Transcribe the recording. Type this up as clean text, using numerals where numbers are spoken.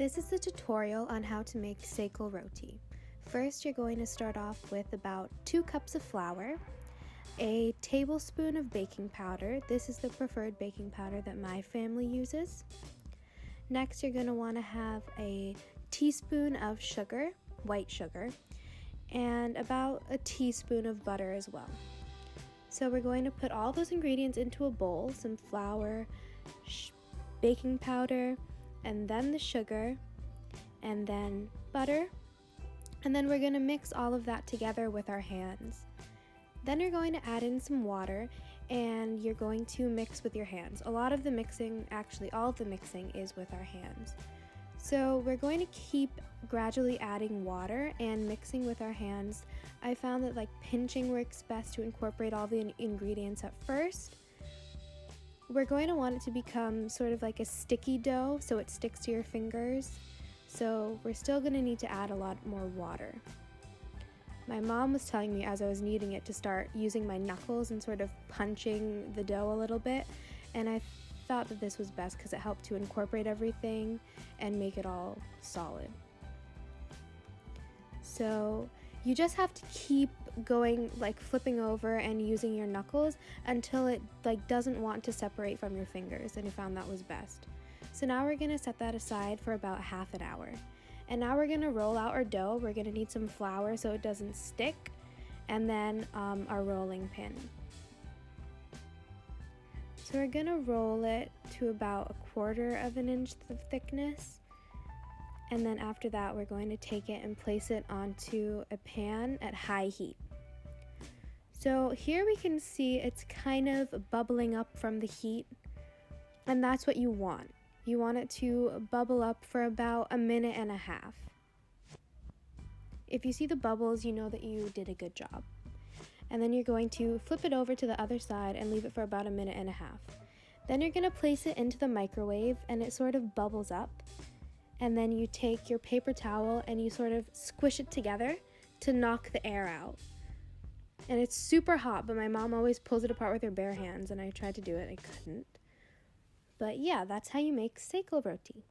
This is the tutorial on how to make sekel roti. First, you're going to start off with about 2 cups of flour, a tablespoon of baking powder. This is the preferred baking powder that my family uses. Next, you're going to want to have a teaspoon of sugar, white sugar, and about a teaspoon of butter as well. So we're going to put all those ingredients into a bowl, some flour, baking powder, and then the sugar, and then butter, and then we're going to mix all of that together with our hands. Then you're going to add in some water, and you're going to mix with your hands. A lot of the mixing, actually all of the mixing, is with our hands. So we're going to keep gradually adding water and mixing with our hands. I found that pinching works best to incorporate all the ingredients at first. We're going to want it to become sort of like a sticky dough so it sticks to your fingers. So we're still going to need to add a lot more water. My mom was telling me as I was kneading it to start using my knuckles and sort of punching the dough a little bit, and I thought that this was best because it helped to incorporate everything and make it all solid. So you just have to keep going, flipping over and using your knuckles until it doesn't want to separate from your fingers, and I found that was best. So now we're going to set that aside for about half an hour. And now we're going to roll out our dough. We're going to need some flour so it doesn't stick, and then our rolling pin. So we're going to roll it to about 1/4 of an inch of thickness. And then after that, we're going to take it and place it onto a pan at high heat. So here we can see it's kind of bubbling up from the heat, and that's what you want. You want it to bubble up for about 1.5 minutes. If you see the bubbles, you know that you did a good job. And then you're going to flip it over to the other side and leave it for about 1.5 minutes. Then you're going to place it into the microwave, and it sort of bubbles up. And then you take your paper towel and you sort of squish it together to knock the air out. And it's super hot, but my mom always pulls it apart with her bare hands, and I tried to do it, I couldn't. But yeah, that's how you make sekel roti.